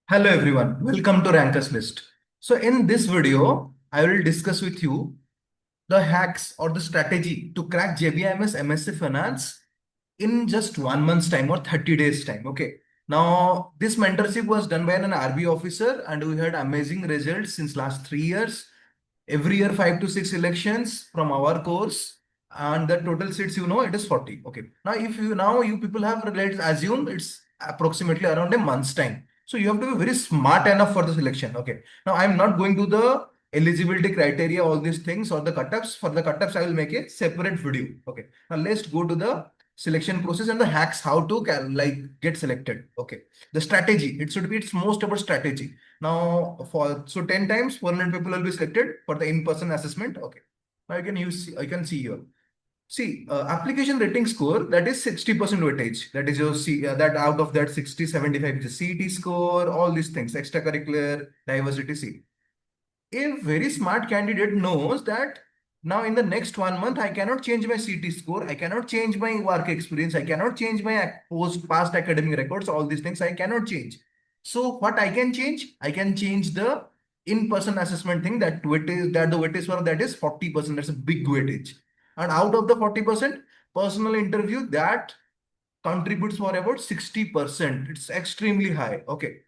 Hello everyone, welcome to Rankers List. So in this video, I will discuss with you the hacks or the strategy to crack JBIMS MSc Finance in just 1 month's time or 30 days time. Okay. Now this mentorship was done by an RBI officer and we had amazing results since last 3 years. Every year 5 to 6 elections from our course and the total seats it is 40. Okay. Now if you people have, let's assume it's approximately around a month's time. So you have to be very smart enough for the selection. Okay. Now I'm not going to the eligibility criteria, all these things or the cutoffs. For the cutoffs, I will make a separate video. Okay. Now let's go to the selection process and the hacks how to get selected. Okay. The strategy, it should be its most about strategy. Now so 10 times 400 people will be selected for the in-person assessment. Okay. Now I can see here. See, application rating score, that is 60% weightage. That is your that out of that 60, 75 is the CET score, all these things, extracurricular, diversity. See, a very smart candidate knows that now in the next 1 month, I cannot change my CT score. I cannot change my work experience. I cannot change my past academic records. All these things I cannot change. So what I can change? I can change the in-person assessment thing that the weightage for that is 40%. That's a big weightage. And out of the 40%, personal interview that contributes for about 60%. It's extremely high. Okay.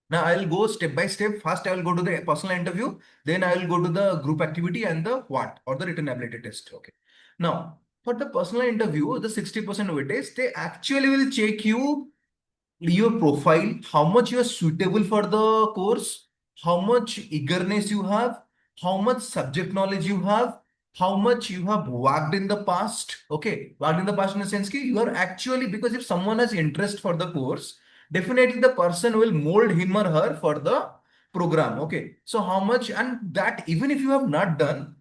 Now I'll go step by step. First, I will go to the personal interview. Then I will go to the group activity and the what or the written ability test. Okay. Now for the personal interview, the 60% weightage, they actually will check your profile, how much you are suitable for the course, how much eagerness you have, how much subject knowledge you have, how much you have worked in the past. Okay, worked in the past in the sense that you are actually, because if someone has interest for the course, definitely the person will mold him or her for the program. Okay, so how much, and that even if you have not done,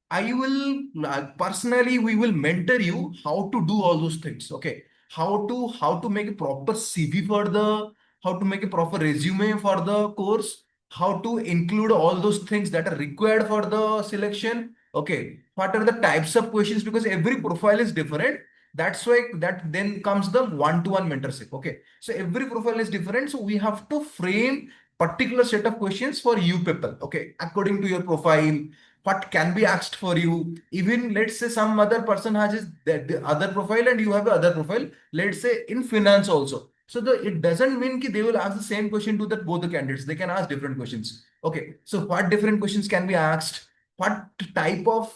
I will personally, we will mentor you how to do all those things. Okay, how to make a proper CV for the, how to make a proper resume for the course, how to include all those things that are required for the selection. Okay, what are the types of questions, because every profile is different. That's why that then comes the one-to-one mentorship. Okay, so every profile is different, so we have to frame particular set of questions for you people. Okay, according to your profile, what can be asked for you. Even let's say some other person has the other profile and you have the other profile, let's say in finance also. So it doesn't mean that they will ask the same question to both the candidates. They can ask different questions. Okay, so what different questions can be asked? What type of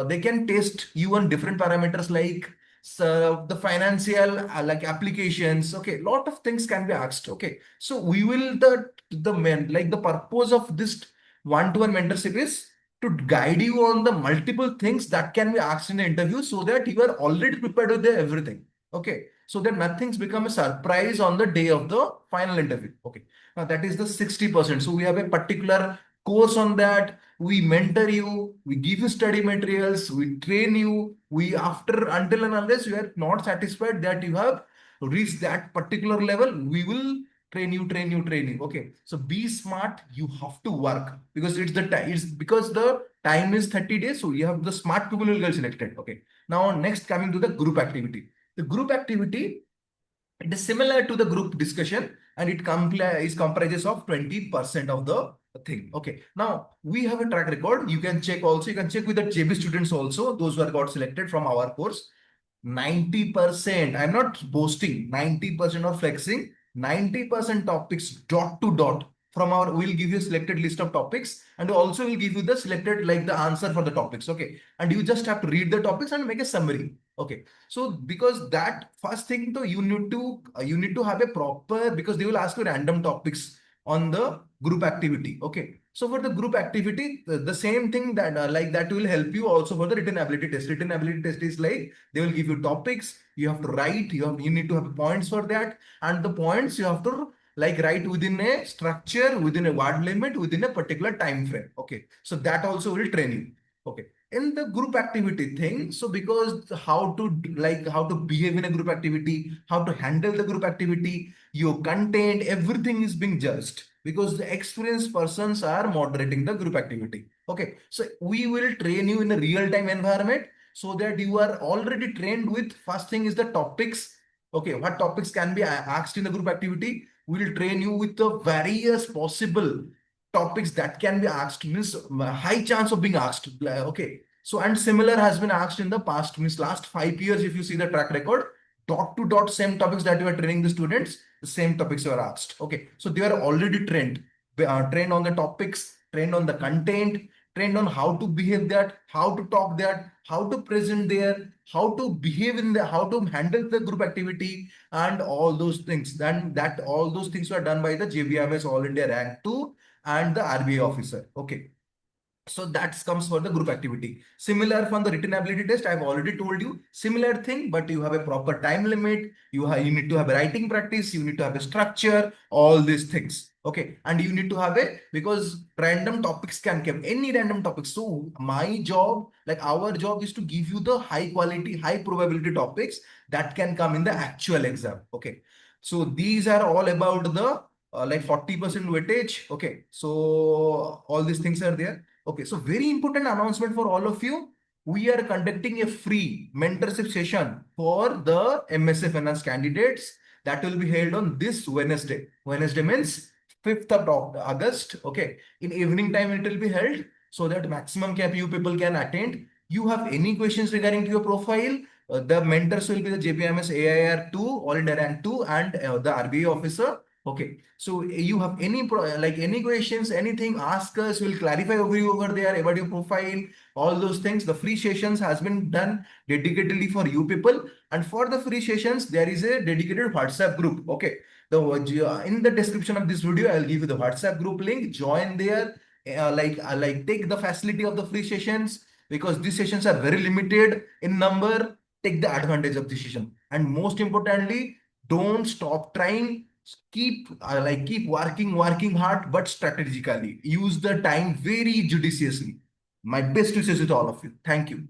they can test you on different parameters like the financial applications. Okay, lot of things can be asked. Okay, so we will the purpose of this one-to-one mentorship is to guide you on the multiple things that can be asked in the interview so that you are already prepared with everything. Okay. So that nothing's become a surprise on the day of the final interview. Okay. Now that is the 60%. So we have a particular course on that. We mentor you, we give you study materials, we train you. We after until and unless you are not satisfied that you have reached that particular level, we will train you. Okay. So be smart. You have to work because it's the time. It's because the time is 30 days. So you have the smart people will get selected. Okay. Now next coming to the group activity. The group activity, it is similar to the group discussion and it is comprises of 20% of the thing. Okay. Now we have a track record. You can check also. You can check with the JB students also. Those who are got selected from our course. 90%, I'm not boasting, 90% of flexing, 90% topics dot to dot from our, we'll give you a selected list of topics and also we'll give you the selected like the answer for the topics. Okay. And you just have to read the topics and make a summary. Okay. So because that first thing though, you need to have a proper, because they will ask you random topics on the group activity. Okay. So for the group activity, the same thing that that will help you also for the written ability test. Written ability test is like they will give you topics, you have to write, you need to have points for that, and the points you have to write within a structure, within a word limit, within a particular time frame. Okay, so that also will train you. Okay, in the group activity thing, so because how to behave in a group activity, how to handle the group activity, your content, everything is being judged because the experienced persons are moderating the group activity. Okay, so we will train you in a real-time environment so that you are already trained with. First thing is the topics. Okay, what topics can be asked in the group activity? We'll train you with the various possible topics that can be asked, means high chance of being asked. Okay. So, and similar has been asked in the past, means last 5 years, if you see the track record, dot to dot same topics that you are training the students, the same topics you are asked. Okay. So they are already trained on the topics, trained on the content, trained on how to behave that, how to talk that, how to present there, how to behave in the, how to handle the group activity, and all those things. Then that all those things were done by the JBIMS All India Rank 2 and the RBI officer. Okay. So that comes for the group activity. Similar from the written ability test, I've already told you similar thing, but you have a proper time limit. You need to have a writing practice. You need to have a structure. All these things. Okay, and you need to have a, because random topics can come, any random topics. So my job, like our job, is to give you the high quality, high probability topics that can come in the actual exam. Okay, so these are all about the like 40% weightage. Okay, so all these things are there. Okay, so very important announcement for all of you. We are conducting a free mentorship session for the MSc Finance candidates that will be held on this Wednesday. Wednesday means 5th of August. Okay, in evening time it will be held so that maximum cap you people can attend. You have any questions regarding to your profile? The mentors will be the JBIMS AIR-2, All India Rank 2, and the RBI officer. Okay, so you have any like any questions, anything, ask us. We'll clarify over you over there about your profile, all those things. The free sessions has been done dedicatedly for you people, and for the free sessions there is a dedicated WhatsApp group. Okay, in the description of this video I'll give you the WhatsApp group link. Join there, like take the facility of the free sessions, because these sessions are very limited in number. Take the advantage of the session, and most importantly, don't stop trying. Keep working hard, but strategically. Use the time very judiciously. My best wishes to all of you. Thank you.